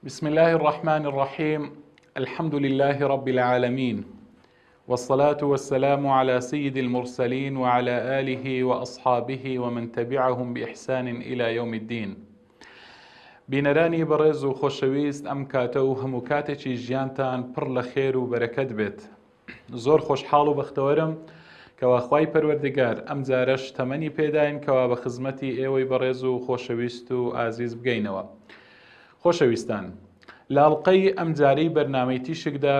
بسم الله الرحمن الرحيم. الحمد لله رب العالمين، والصلاة والسلام على سيد المرسلين وعلى آله وأصحابه ومن تبعهم بإحسان إلى يوم الدين. بینەرانی بەڕێز و خۆشەویست، ئەم کاتە و هەموو کاتێکی ژیانتان پڕ لە خێر و بەرەکەت بێت. زۆر خۆشحاڵ و بەختەوەرم کەوا خوای پەروەردگار ئەم جارەش تەمەنی پێداین کەوا بە خزمەتی ئێوەی بەڕێز و خۆشەویست و ئازیز بگەینەوە. خۆشەویستان، لاڵقەی ئەم جارەی بەرنامەی تیشکدا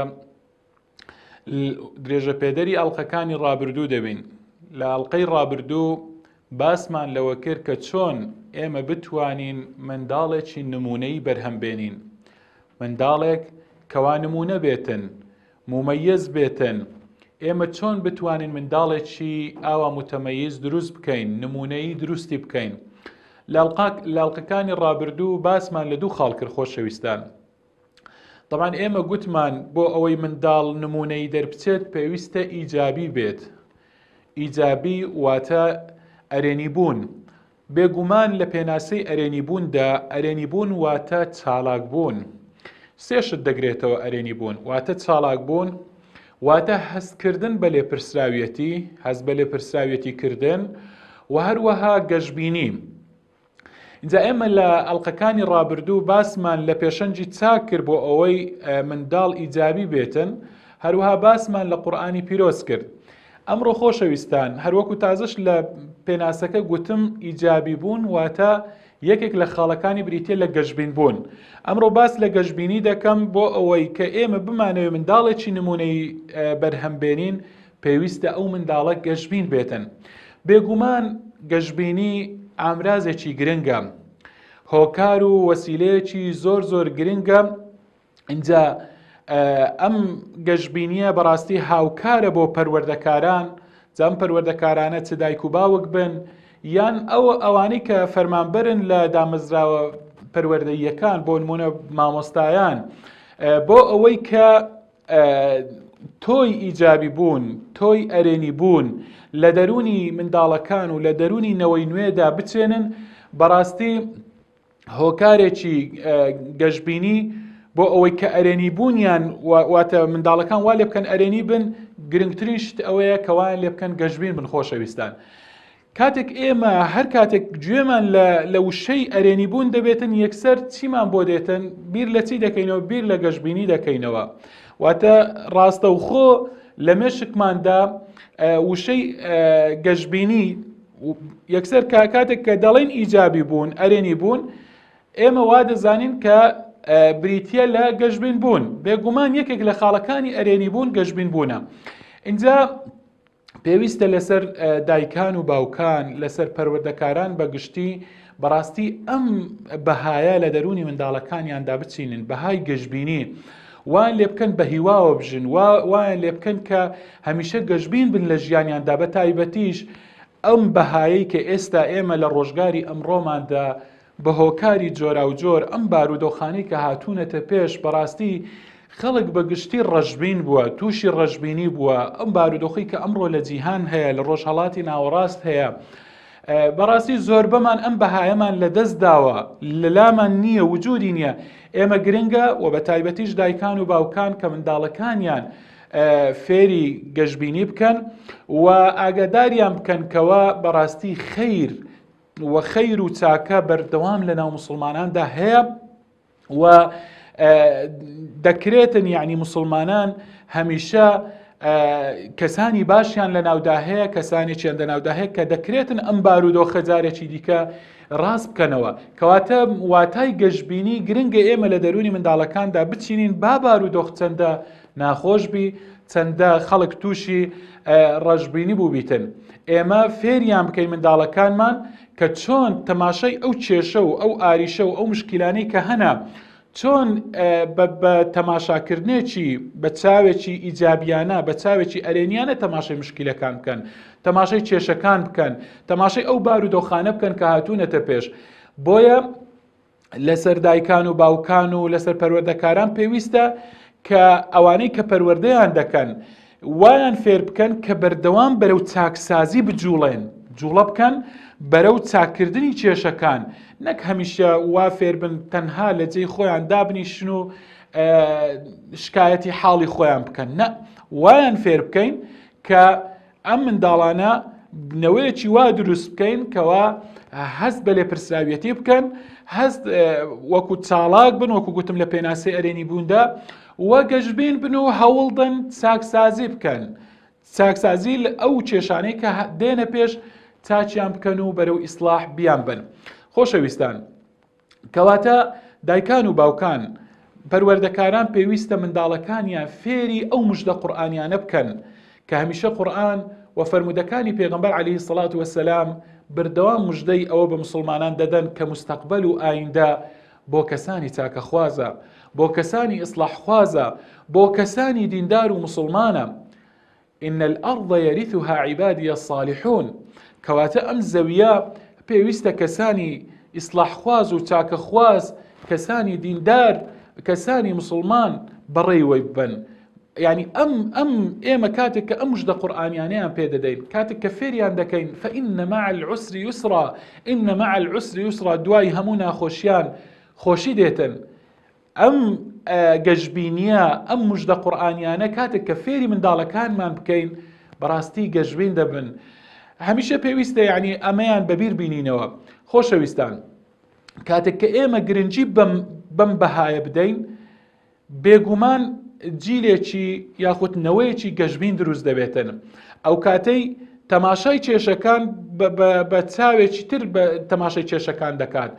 درێژە پێدەری ئەڵلقەکانی ڕابردوو دەبین. لە ئەڵلقەی ڕابردوو باسمان لەوە کرد کە چۆن ئێمە بتوانین منداڵێکی نمونەی بەرهەمبێنین، منداڵێک کەوا نمونە بێتن، ممەیز بێتن. ئێمە چۆن بتوانین منداڵێکی ئاوا متەمەیز دروست بکەین، نمونەی دروستی بکەین. لاڵقەکانی ڕابردوو باسمان لە دوو خاڵ کرد خۆشەویستان. طبعا ئێمە گوتمان بۆ ئەوەی منداڵ نمونەی دەربچێت پێویستە ئیجابی بێت. ئیجابی واتە ئەرێنی بوون. بێگومان لە پێناسەی ئەرێنی بووندا ئەرێنی بوون واتە چالاک بوون. سێشت دەگرێتەوە ئەرێنی بوون، واتە چالاک بوون، واتە هەستکردن بە لێپرسراویەتی، هەست بە لێپرسراویەتی کردن و هەروەها گەشببینی. اینجا ئێمە لە ئەڵلقەکانی ڕابردوو باسمان لە پێشەنجی چاک کرد بۆ ئەوەی منداڵ ئیجابی بێتن، هەروەها باسمان لە قورئانی پیرۆز کرد. ئەمڕۆ خۆشەویستان، هەروەکو تازەش لە پێناسەکە گوتم ئیجابی بوون واتە یەکێک لە خاڵەکانی بریتیە لە گەشببین بوون. ئەمڕۆ باس لە گەشببینی دەکەم بۆ ئەوەی کە ئێمە بمانەوێت منداڵێکی نمونەی بەرهەمبێنین، پێویستە ئەو منداڵە گەشببین بێتن. بێگومان گەشببینی ئامرازێکی گرنگە، هۆکار و وەسیلەیەکی زۆر گرنگە. اینجا ئەم گەشببینیە بەڕاستی هاوکارە بۆ پەروەردەکاران، جام پەروەردەکارانە چ دایک و باوک بن یان ئەوانەی کە فەرمانبەرن لە دامەزراوە پەروەردەییەکان، بۆ نمونە مامۆستایان، بۆ ئەوەی کە تۆی ئیجابی بوون، تۆی ئەرێنی بوون لە دەرونی منداڵەکان و لە دەرونی نەوەی نوێدا بچێنن. بەڕاستی هۆکارێکی گەشببینی بۆ ئەوەی کە ئەرێنی بوونیان واتە منداڵەکان وا لێ بکەن ئەرێنی بن، گرنگترین شت ئەوەیە کەوایان لێ بکەن گەشببین بن. خۆشەویستان، کاتێک ئێمە هەر کاتێک گوێمان لە وشەی ئەرێنی بوون دەبێتن، یەکسەر چیمان بۆ دێتن؟ بیر لە چی دەکەینەوە؟ بیر لە گەشببینی دەکەینەوە. واتە ڕاستەوخۆ لە مێشکماندا وشەی گەشببینی یەکسەر کاتێک کە دەڵێن ئیجابی بوون، ئەرێنی بوون، ئێمە وا دەزانین کە بریتیە لە گەشببین بوون. بێگومان یەکێک لە خاڵەکانی ئەرێنی بوون گەشببین بوونە. اینجا پێویستە لەسەر دایکان و باوکان، لەسەر پەروەردەکاران بەگشتی بەڕاستی ئەم بەهایە لە دەرونی منداڵەکانیاندا بچینن، بەهای گەشببینی، وان لێ بکەن بە هیواوە بژن، وان لێ بکەن کە هەمیشە گەشببین بن لە ژیانیاندا. بە تایبەتیش ئەم بەهایەی کە ئێستا ئێمە لە ڕۆژگاری ئەمڕۆماندا بە هۆکاری جۆرا و جۆر ئەم بارودۆخانەی کە هاتوونەتە پێش، بەڕاستی خەڵک بەگشتی ڕەشببین بووە، تووشی ڕەشببینی بووە. ئەم بارودۆخی کە ئەمڕۆ لە جیهان هەیە، لە ڕۆژهەڵاتی ناوەڕاست هەیە، بەڕاستی زۆر بەمان ئەم بەهایەمان لە دەست داوە، لەلامان نییە، وجودی نییە. ئێمە گرنگە و بە تایبەتیش دایکان و باوکان کە منداڵەکانیان فێری گەشببینی بکەن و ئاگاداریان بکەن کەوا بەڕاستی خەیر و خەیر و چاکە بەردەوام لە ناو مسلماناندا هەیە و دەکرێتن، یعنی مسلمانان هەمیشە کەسانی باشیان لە ناودا هەیە، کەسانێکیان لە ناودا هەیە کە دەکرێتن ئەم بارودۆخە جارێکی دیکە ڕاست بکەنەوە. کەواتە واتای گەشببینی گرنگە ئێمە لە دەرونی منداڵەکاندا بچینین، با بارودۆخ چەندە ناخۆش بی، چەندە خەڵک تووشی ڕەشببینی بوو بیتن. ئێمە فێریان بکەین منداڵەکانمان کە چۆن تەماشای ئەو کێشە و ئەو ئاریشە و ئەو مشکلانەی کە هەنا، چۆن بە تەماشاکردنێکی بە چاوێکی ئیجابیانە، بە چاوێکی ئەرێنیانە تەماشای مشکلەکان بکەن، تەماشای کێشەکان بکەن، تەماشای ئەو بارودۆخانە بکەن کە هاتوونەتە پێش. بۆیە لەسەر دایکان و باوکان و لەسەر پەروەردەکاران پێویستە کە ئەوانەی کە پەروەردەیان دەکەن وایان فێر بکەن کە بەردەوام بەرەو چاکسازی بجوڵێن، جوڵە بکەن بەرەو چاکردنی کێشەکان، نەک هەمیشە وا فێر بن تەنها لە جێی خۆیان دابنیشن و شکایەتی حاڵی خۆیان بکەن، نە وایان فێر بکەین کە ئەم منداڵانە بنەوەیەکی وا دروست بکەین کەوا هەست بە لێپرسراویەتی بکەن، هەست وەکو چاڵاک بن، وەکو گوتم لە پێناسی ئەرێنی بووندا، وە گەشتبین بن و هەوڵدن چاکسازی بکەن، چاکسازی لە ئەو کێشانەی کە دێنە پێش چاچیان بکەن و بەرەو ئیسلاح بیان بن. خۆشەویستان، کەواتە دایکان و باوکان، پەروەردەکاران پێویستە منداڵەکانیان فێری ئەو موژدە قورئانیانە بکەن کە هەمیشە قورئان و فەرمودەکانی پێغەمبەر عەلەیهی سەڵات وەسەلام بەردەوام موژدەی ئەوە بە مسلمانان دەدەن کە مستەقبەل و ئایندە بۆ کەسانی چاکەخوازە، بۆ کەسانی ئیسلاحخوازە، بۆ کەسانی دیندار و مسلمانە. إن الأرض يرثها عبادي الصالحون. کەواتە ئەم زەویە پێویستە کەسانی ئیسلاحخواز و چاکەخواز، کەسانی دیندار، کەسانی مسلمان بەڕێوەی ببن. یعنی ئێمە کاتێک کە ئەم موژدە قورئانیانەیان پێدەدەین، کاتێک کە فێریان دەکەین فإن مع العسر يسرا، إن مع العسر يسرا، دوای هەموو ناخۆشیان خۆشی دێتن. ئەم گەشتبینیە، ئەم موژدە قورئانیانە کاتێک کە فێری منداڵەکانمان بکەین بەڕاستی گەشتبین دەبن. هەمیشە پێویستە یعنی ئەمەیان بەبیر بینینەوە. خۆشەویستان، کاتێک کە ئێمە گرنگی بەم بەهایە بدەین، بێگومان جیلێکی یاخود نەوەیەکی گەشتبین دروست دەبێتن. ئەو کاتەی تەماشای کێشەکان بە چاوێکی تر بە تەماشای کێشەکان دەکات.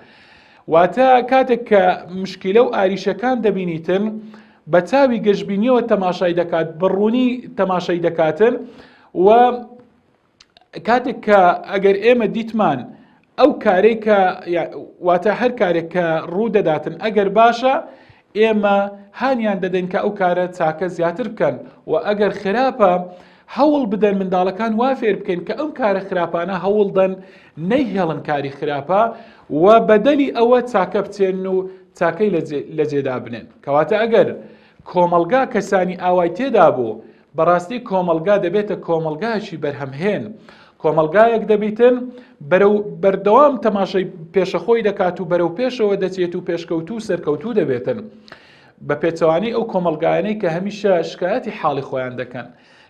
واتە کاتێک کە مشکلە و ئاریشەکان دەبینیتن بە چاوی گەشتبینیەوە تەماشای دەکات، بڕوونی تەماشای دەکاتن. و کاتێک کە ئەگەر ئێمە دیتمان ئەو کارێک کە واتە هەر کارێک کە ڕوو دەداتن ئەگەر باشە، ئێمە هانیان دەدەین کە ئەو کارە چاکە زیاتر بکەن، و ئەگەر خراپە هەوڵ بدەن منداڵەکان وا فێر بکەین کە ئەم کارە خراپانە هەوڵدەن نەیهێڵن کاری خراپە و بەدەلی ئەوە چاکە بچێن و چاکەی لە جێدا بنێن. کەواتە ئەگەر کۆمەلگا کەسانی ئاوای تێدا بوو، بەڕاستی کۆمەلگا دەبێتە کۆمەلگایەکی بەرهەمهێن، کۆمەلگایەک دەبیتن بەردەوام تەماشای پێشەخۆی دەکات و بەرەو پێشەوە دەچێت و پێشکەوتو و سەرکەوتو دەبێتن، بە پێچەوانەی ئەو کۆمەلگایانەی کە هەمیشە شکایەتی حاڵی خۆیان دەکەن،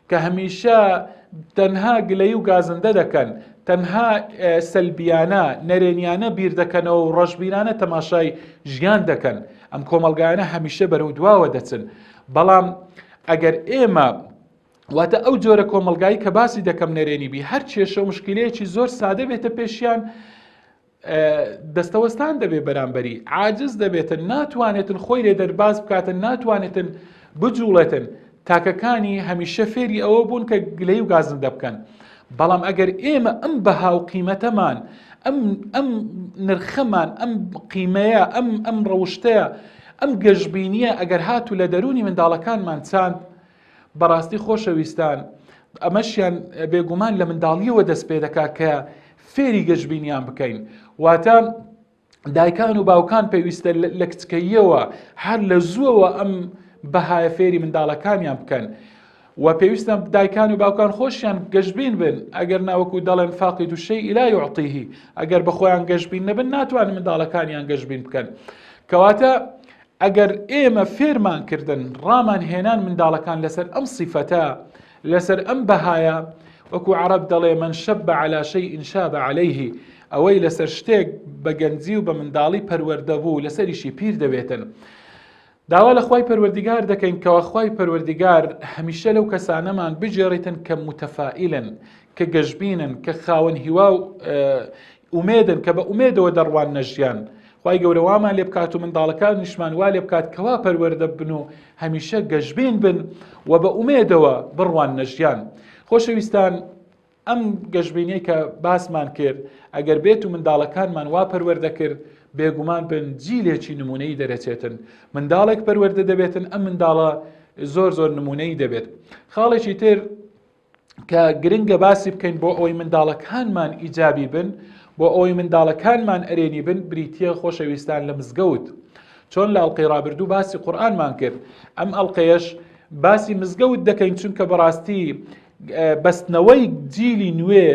کە هەمیشە تەنها گلەی و گازندە دەکەن، تەنها سەلبیانە نەرێنیانە بیر دەکەنەوە و ڕەشبیرانە تەماشای ژیان دەکەن. ئەم کۆمەلگایانە هەمیشە بەرەو دواوە دەچن. بەڵام ئەگەر ئێمە واتە ئەو جۆرە کۆمەلگایی کە باسی دەکەم نەرێنی بی، هەر کێشە و مشکلەیەکی زۆر سادە بێتە پێشیان، دەستەوەستان دەبێ بەرامبەری، عاجز دەبێتن، ناتوانێتن خۆی لێ دەرباز بکاتن، ناتوانێتن بجوڵێتن. تاکەکانی هەمیشە فێری ئەوە بوون کە گلەی و گازندە بکەن. بەڵام ئەگەر ئێمە ئەم بەها و قیمەتەمان، ئەم نرخەمان، ئەم قیمەیە، ئەم ڕەوشتەیە، ئەم گەشتبینیە ئەگەر هاتوو لە دەرونی منداڵەکانمان چاند، بەڕاستی خۆشەویستان ئەمەشیان بێگومان لە منداڵیەوە دەست پێ دەکات کە فێری گەشتبینیان بکەین. واتە دایکان و باوکان پێویستە لە کچکەییەوە هەر لە زووەوە ئەم بەهایە فێری منداڵەکانیان بکەن، و پێویستە دایکان و باوکان خۆشیان گەشتبین بن. ئەگەر ناوەکو دەڵێن فاقد الشەیء لا یعطیه، ئەگەر بە خۆیان گەشتبین نەبن ناتوانن منداڵەکانیان گەشتبین بکەن. کەواتە ئەگەر ئێمە فێرمان کردن، ڕامان هێنان منداڵەکان لەسەر ئەم سیفەتە، لەسەر ئەم بەهایە، وەکو عەرەب دەڵێ من شەب عەلا شەیء شاب عەلەیه، ئەوەی لەسەر شتێک بە گەنجی و بە منداڵی پەروەردە بوو لەسەریشی پیر دەبێتن. داوا لە خوای پەروەردیگار دەکەین کەوا خوای پەروەردیگار هەمیشە لەو کەسانەمان بجێڕێتن کە متەفائیلن، کە گەشتبینن، کە خاوەن هیوا و ئومێدن، کە بە ئومێدەوە دەڕوان نەژیان. خوای گەورە وامان لێ بکات و منداڵەکان نیشمان وا لێ بکات کەوا پەروەردە بن و هەمیشە گەشتبین بن و بە ئومێدەوە بڕوان نەژیان. خۆشەویستان، ئەم گەشتبینیە کە باسمان کرد ئەگەر بێت و منداڵەکانمان وا پەروەردە کرد، بێگومان بن جیلێکی نمونەی دەرەچێتن، منداڵێک پەروەردە دەبێتن، ئەم منداڵە زۆر نمونەی دەبێت. خاڵێکی تر کە گرنگە باسی بکەین بۆ ئەوەی منداڵەکانمان ئیجابی بن، بۆ ئەوەی منداڵەکانمان ئەرێنی بن، بریتیە خۆشەویستان لە مزگەوت. چۆن لە ئەڵقەی ڕابردوو باسی قورئانمان کرد، ئەم ئەڵقەیەش باسی مزگەوت دەکەین، چونکە بەڕاستی بەستنەوەی جیلی نوێ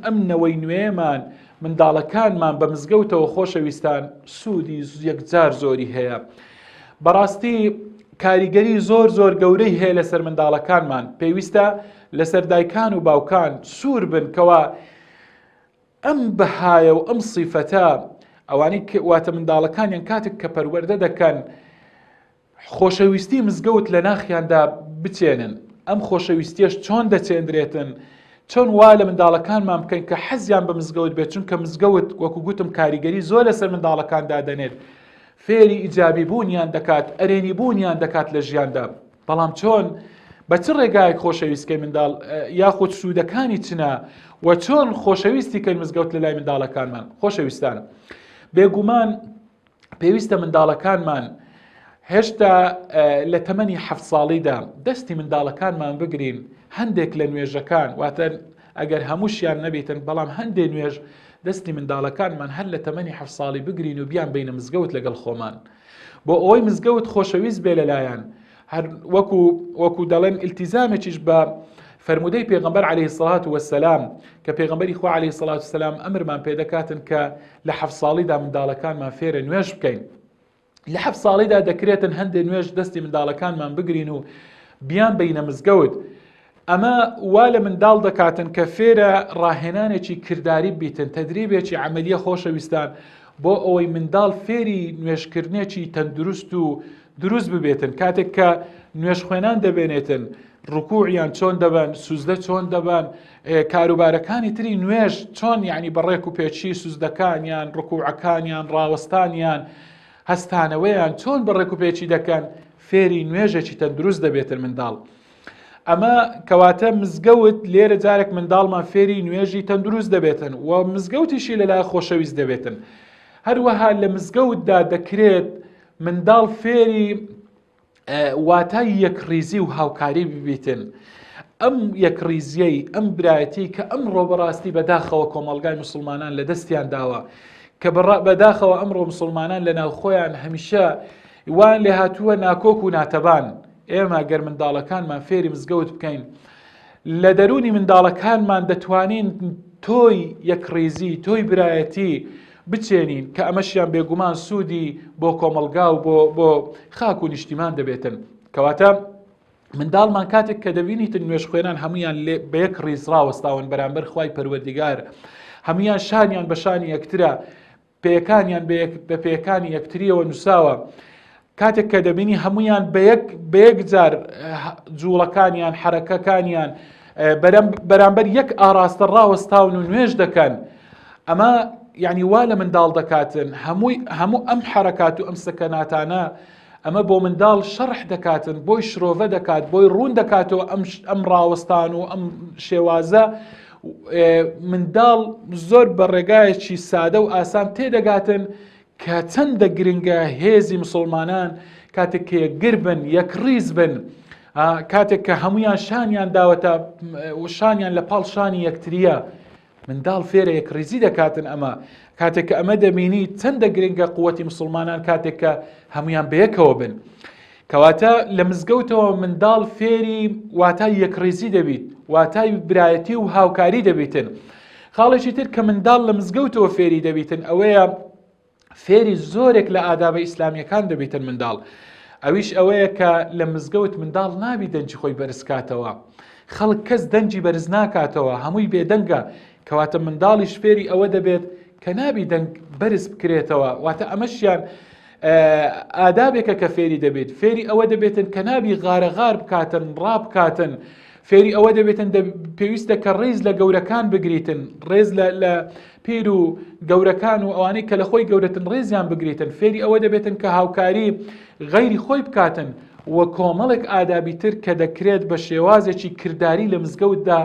ئەم نەوەی نوێمان منداڵەکانمان بە مزگەوتەوە خۆشەویستان سوودی یەکجار زۆری هەیە. بەڕاستی کاریگەری زۆر گەورەی هەیە لەسەر منداڵەکانمان. پێویستە لەسەر دایکان و باوکان سوور بن کەوا ئەم بەهایە و ئەم سیفەتە ئەوانەی واتە منداڵەکانیان کاتێک کە پەروەردە دەکەن خۆشەویستی مزگەوت لە ناخیاندا بچێنن. ئەم خۆشەویستیش چۆن دەچێندرێتن، چۆن وا لە منداڵەکانمان بکەین کە حەزیان بە مزگەوت بێت، چونکە مزگەوت وەکو گوتم کاریگەری زۆر لەسەر منداڵەکاندا دەنێت، فێری ئیجابی بوونیان دەکات، ئەرێنی بوونیان دەکات لە ژیاندا. بەڵام چۆن بە چ ڕێگایەک خۆشەویستکەی منداڵ یاخود سوودەکانی چنە و چۆن خۆشەویستی کەین مزگەوت لە لای منداڵەکانمان. خۆشەویستانە بێگومان پێویستە منداڵەکانمان هێشتا لە تەمەنی 7 ساڵیدا دەستی منداڵەکانمان بگرین هەندێک لە نوێژەکان، واتە ئەگەر هەمووشیان نەبێتن بەڵام هەندێک نوێژ دەستی منداڵەکانمان هەر لە تەمەنی 7 ساڵی بگرین و بیان بینە مزگەوت لەگەڵ خۆمان، بۆ ئەوەی مزگەوت خۆشەویست بێ لەلایەن. هەر وەکو دەڵێن ئیلتیزامێکیش بە فەرمودەی پێغەمبەر عەلەیهی سەڵات وەسەلام کە پێغەمبەری خوا عەلەیهی سەڵات وەسەلام ئەمرمان پێ دەکاتن کە لە 7 ساڵیدا منداڵەکانمان فێرە نوێژ بکەین. لە 7 ساڵیدا دەکرێتن هەندێک نوێژ دەستی منداڵەکانمان بگرین و بیان بینە مزگەوت. ئەمە وا لە منداڵ دەکاتن کە فێرە ڕاهێنانێکی کردداری بیتن، تەدریبێکی عەمەلیە خۆشەویستان بۆ ئەوەی منداڵ فێری نوێژکردنێکی تەندروست و دروست ببێتن. کاتێک کە نوێژ خوێنان دەبێنێتن، ڕکوعیان چۆن دەبن، سوزدە چۆن دەبن، کاروبارەکانی تری نوێژ چۆن یعنی بەڕێک و پێچی سوزدەکانیان، ڕکوعەکانیان، ڕاوەستانیان، هەستانەوەیان چۆن بەڕێک و پێچی دەکەن، فێری نوێژێکی تەندروست دەبێتن منداڵ. ئەمە کەواتە مزگەوت لێرە جارێک منداڵمان فێری نوێژی تەندروست دەبێتن و مزگەوتیشی لەلای خۆشەویست دەبێتن. هەروەها لە مزگەوتدا دەکرێت منداڵ فێری واتای یەکریزی و هاوکاری ببیتن. ئەم یەکریزیەی ئەم برایەتی کە ئەمڕۆ بەڕاستی بەداخەوە کۆمەڵگای موسڵمانان لە دەستیان داوە، کە بەداخەوە ئەمڕۆ موسڵمانان لە ناوخۆیان هەمیشە وان لێ هاتووە ناکۆک و ناتەبان. ئێمە گەر منداڵەکانمان فێری مزگەوت بکەین، لە دەرونی منداڵەکانمان دەتوانین تۆی یەکریزی، تۆی برایەتی بچێنین کە ئەمەشیان بێگومان سوودی بۆ کۆمەلگا و بۆ خاک و نیشتیمان دەبێتن. کەواتە منداڵمان کاتێک کە دەبینیتن نوێژ خوێنان هەمویان بە یەک ڕیز ڕاوەستاون بەرامبەر خوای پەروەردیگار، هەمویان شانیان بە شانی یەکترە، پێیەکانیان بە پێیەکانی یەکتریەوە نووساوە. کاتێک کە دەبینی هەمویان بە یەک جار جوڵەکانیان، حرەکەکانیان بەرامبەر یەک ئاراستە ڕاوەستاون و نوێژ دەکەن، ئەمە یعنی وا لە منداڵ دەکاتن هەموو ئەم حرەکات و ئەم سەکەناتانە ئەمە بۆ منداڵ شەرح دەکاتن، بۆی شرۆڤە دەکات، بۆی ڕوون دەکاتەوە ئەم ڕاوەستان و ئەم شێوازە. منداڵ زۆر بە ڕێگایەکی سادە و ئاسان تێدەگاتن کە چەندە گرنگە هێزی مسلمانان کاتێک کە یەکگر بن، یەکڕیز بن، کاتێک کە هەمویان شانیان داوەتە و شانیان لە پاڵ شانی یەکتریە، منداڵ فێرە یەکڕیزی دەکاتن. ئەمە کاتێک کە ئەمە دەبینی چەندە گرنگە قووەتی مسلمانان کاتێک کە هەمویان بەیەکەوە بن. کەواتە لە مزگەوتەوە منداڵ فێری واتای یەکڕیزی دەبیت، واتای برایەتی و هاوکاری دەبیتن. خاڵێکی تر کە منداڵ لە مزگەوتەوە فێری دەبیتن ئەوەیە فێری زۆرێک لە ئادابە ئیسلامیەکان دەبیتن منداڵ. ئەویش ئەوەیە کە لە مزگەوت منداڵ نابی دەنجی خۆی بەرزکاتەوە، خەڵک کەس دەنجی بەرز ناکاتەوە، هەمووی بێدەنگە. کەواتە منداڵیش فێری ئەوە دەبێت کە نابی دەنگ بەرز بکرێتەوە، واتە ئەمەشیان ئادابێکە کە فێری دەبێت. فێری ئەوە دەبێتن کە نابی غارەغار بکاتن، ڕابکاتن. فێری ئەوە دەبێتن پێویستە کە ڕێز لە گەورەکان بگریتن، ڕێز لە پیر و گەورەکان و ئەوانەی کە لە خۆی گەورەتن ڕێزیان بگریتن. فێری ئەوە دەبێتن کە هاوکاری غەیری خۆی بکاتن و کۆمەڵێک ئادابی تر کە دەکرێت بە شێوازێکی کردداری لە مزگەوتدا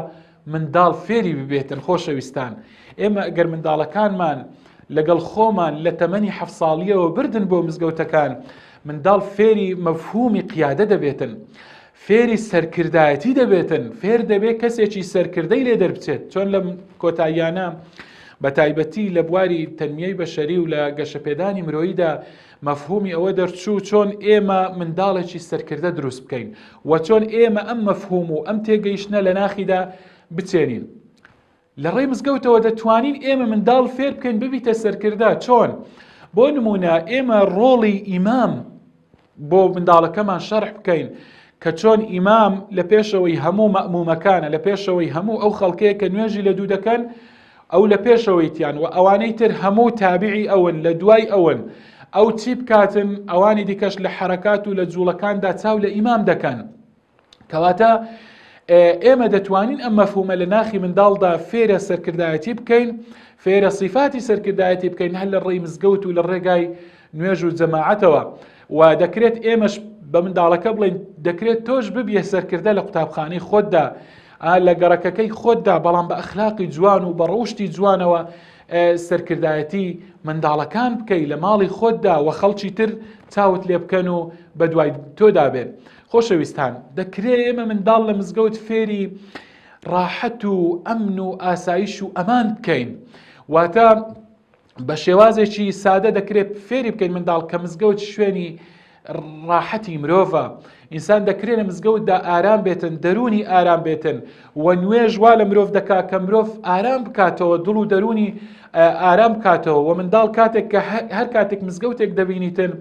منداڵ فێری ببێتن. خۆشەویستان، ئێمە ئەگەر منداڵەکانمان لەگەڵ خۆمان لە تەمەنی 7 ساڵیەوە بردن بۆ مزگەوتەکان، منداڵ فێری مەفهومی قیادە دەبێتن، فێری سەرکردایەتی دەبێتن، فێر دەبێت کەسێکی سەرکردەی لێ دەربچێت. چۆن لە کۆتاییانە بە تایبەتی لە بواری تەنمیەی بەشەری و لە گەشەپێدانی مرۆییدا مەفهومی ئەوە دەرچوو چۆن ئێمە منداڵێکی سەرکردە دروست بکەین و چۆن ئێمە ئەم مەفهوم و ئەم تێگەیشتنە لە ناخیدا بچێنین. لە ڕێی مزگەوتەوە دەتوانین ئێمە منداڵ فێر بکەین ببیتە سەرکردە. چۆن؟ بۆ نمونە ئێمە ڕۆڵی ئیمام بۆ منداڵەکەمان شەرح بکەین کە چۆن ئیمام لە پێشەوەی هەموو مەئمومەکانە، لە پێشەوەی هەموو ئەو خەڵکەیە کە نوێژی لە دوو دەکەن، ئەو لە پێشەوەیتیان و ئەوانەی تر هەموو تابعی ئەون لە دوای ئەون، ئەو چی بکاتن ئەوانی دیکەش لە حرەکات و لە جوڵەکاندا چاو لە ئیمام دەکەن. کەواتە ئێمە دەتوانین ئەم مەفهومە لە ناخی منداڵدا فێرە سەرکردایەتی بکەین، فێرە صیفاتی سەرکردایەتی بکەین هەر لە ڕێی مزگەوت و لە ڕێگای نوێژ و جەماعەتەوە. و دەکرێت ئێمەش بە منداڵەکە بڵین دەکرێت تۆش ببیە سەرکردە لە قوتابخانەی خۆتدا، لە گەڕەکەکەی خۆتدا، بەڵام بە ئەخلاقی جوان و بە ڕەوشتی جوانەوە سەرکردایەتی منداڵەکان بکەی لە ماڵی خۆتدا و خەڵکی تر چاوت لێ بکەن و بە دوای تۆدا بێن. خۆشەویستان، دەکرێت ئێمە منداڵ لە مزگەوت فێری ڕاحەت و ئەمن و ئاسایش و ئەمان بکەین. واتە بە شێوازێکی سادە دەکرێت فێری بکەین منداڵ کە مزگەوت شوێنی ڕاحەتی مرۆڤە. ئینسان دەکرێت لە مزگەوتدا ئارام بێتن، دەرونی ئارام بێتن و نوێژ وا لە مرۆڤ دەکات کە مرۆڤ ئارام بکاتەوە، دڵ و دەرونی ئارام بکاتەوە. و منداڵ کاتێک کە هەر کاتێک مزگەوتێک دەبینیتن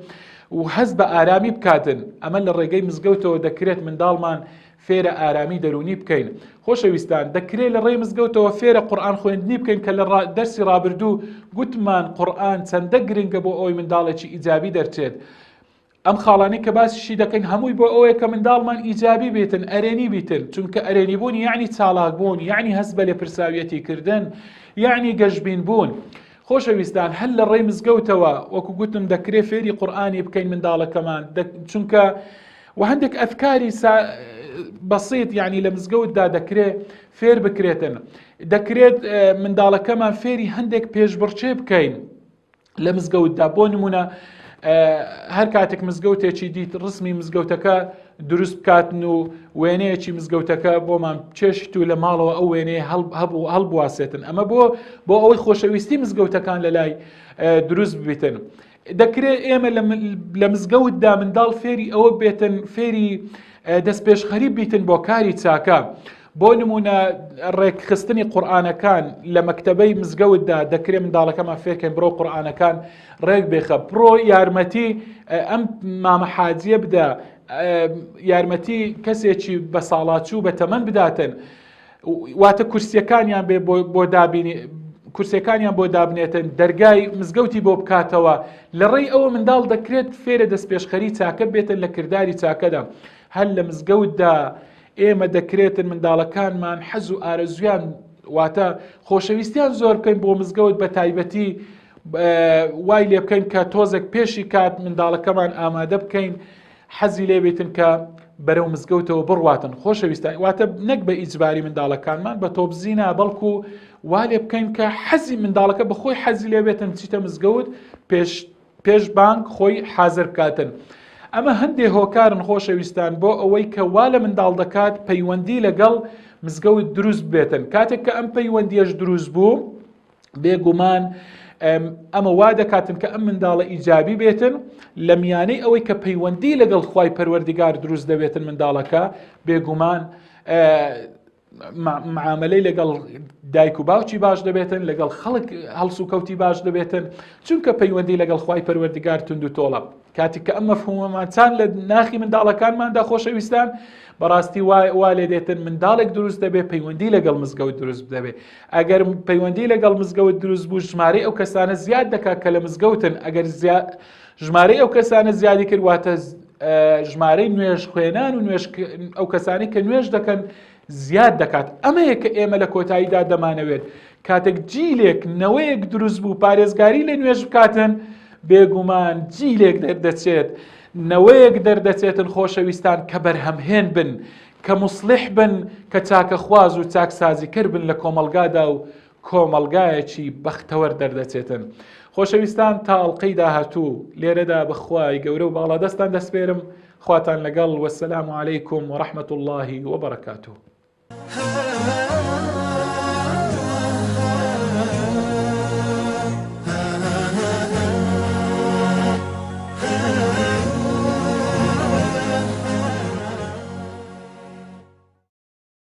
و هەست بە ئارامی بکاتن، ئەمە لە ڕێگەی مزگەوتەوە دەکرێت منداڵمان فێرە ئارامی دەرونی بکەین. خۆشەویستان، دەکرێت لە ڕێی مزگەوتەوە فێرە قورئان خوێندنی بکەین کە لە دەرسی ڕابردوو گوتمان قورئان چەندە گرنگە بۆ ئەوەی منداڵێکی ئیجابی دەرچێت. ئەم خاڵانەی کە باسیشی دەکەین هەمووی بۆ ئەوەیە کە منداڵمان ئیجابی بێتن، ئەرێنی بیتن، چونکە ئەرێنی بوون یعنی چالاک بوون، یعنی هەست بە لێپرساویەتی کردن، یعنی گەشبین بوون. خۆشەویستان، هەر لە ڕێی مزگەوتەوە وەکو گوتم دەکرێت فێری قورئانی بکەین منداڵەکەمان، چونکە و هەندێک ئەفکاری بەسیط یعنی لە مزگەوتدا دەکرێت فێر بکرێتن. دەکرێت منداڵەکەمان فێری هەندێک پێشبڕچێ بکەین لە مزگەوتدا. بۆ نمونە هەر کاتێک مزگەوتێکی دیت ڕسمی مزگەوتەکە دروست بکاتن و وێنەیەکی مزگەوتەکە بۆمان چێشت و لە ماڵەوە ئەو وێنەیە هەڵبواسێتن. ئەمە بۆ ئەوەی خۆشەویستی مزگەوتەکان لەلای دروست ببیتن. دەکرێت ئێمە لە مزگەوتدا منداڵ فێری ئەوە بێتن، فێری دەستپێشخەریب بیتن بۆ کاری چاکە. بۆ نمونە ڕێکخستنی قورئانەکان لە مەکتەبەی مزگەوتدا دەکرێت منداڵەکەمان فێرکەن بڕۆ قورئانەکان ڕێک بێخە، بڕۆ یارمەتی ئەم مامە حاجیە بدە، یارمەتی کەسێکی بە ساڵاتچوو بە تەمەن بداتن، واتە کورسیەکانیان بێ بۆ دابینی، کورسەکانیان بۆ دابنێتن، دەرگای مزگەوتی بۆ بکاتەوە. لە ڕێی ئەوە منداڵ دەکرێت فێرە دەستپێشخەری چاکە بێتن لە کردداری چاکەدا. هەر لە مزگەوتدا ئێمە دەکرێتن منداڵەکانمان حەز و ئارەزویان واتە خۆشەویستیان زۆر بکەین بۆ مزگەوت، بە تایبەتی وای لێ بکەین کە تۆزێک پێشی کات منداڵەکەمان ئامادە بکەین حەزی لێ بێتن کە بەرەو مزگەوتەوە بڕواتن. خۆشەویستان، واتە نەک بە ئیجباری منداڵەکانمان بە تۆبزینە، بەڵکو وا لێ بکەین کە حەزی منداڵەکە بەخۆی حەزی لێ بێتن بچیتە مزگەوت، پێش بانگ خۆی حازر بکاتن. ئەمە هەندێک هۆکارن خۆشەویستان بۆ ئەوەی کە وا لە منداڵ دەکات پەیوەندی لەگەڵ مزگەوت دروست بێتن. کاتێک کە ئەم پەیوەندیەش دروست بوو، بێگومان ئەمە وا دەکاتن کە ئەم منداڵە ئیجابی بێتن. لە میانەی ئەوەی کە پەیوەندی لەگەڵ خوای پەروەردیگار دروست دەبێتن منداڵەکە، بێگومان معاملەی لەگەڵ دایک و باوکی باش دەبێتن، لەگەڵ خەڵک هەڵس و کەوتی باش دەبێتن، چونکە پەیوەندی لەگەڵ خوای پەروەردیگار تند و تۆڵە. کاتێک کە ئەم مەفهومەمان چان لە ناخی منداڵەکانماندا خۆشەویستان، بەڕاستی وا لێ دێتن منداڵێک دروست دەبێت پەیوەندی لەگەڵ مزگەوت دروست دەبێت. ئەگەر پەیوەندی لەگەڵ مزگەوت دروست بوو، ژمارەی ئەو کەسانە زیاد دەکات کە لە مزگەوتن. ئەگەر ژمارەی ئەو کەسانە زیادی کرد، واتە ژمارەی نوێژ خوێنان و ئەو کەسانی کە نوێژ دەکەن زیاد دەکات. ئەمەیە کە ئێمە لە کۆتاییدا دەمانەوێت کاتێک جیلێک نەوەیەک دروست بوو پارێزگاری لە نوێژ بکاتن، بێگومان جیلێک دەردەچێت، نەوەیەک دەردەچێتن خۆشەویستان کە بەرهەمهێن بن، کە موسڵح بن، کە چاکەخواز و چاکسازیکەر بن لە کۆمەلگادا و کۆمەلگایەکی بەختەوەر دەردەچێتن. خۆشەویستان، تا ئەڵقەی داهاتوو لێرەدا بەخوای گەورە و باڵا دەستان دەسپێرم. خواتان لەگەڵ، وەسەلام عەلەیکوم وەڕەحمەتوڵڵاهی وبەرەکاتوه.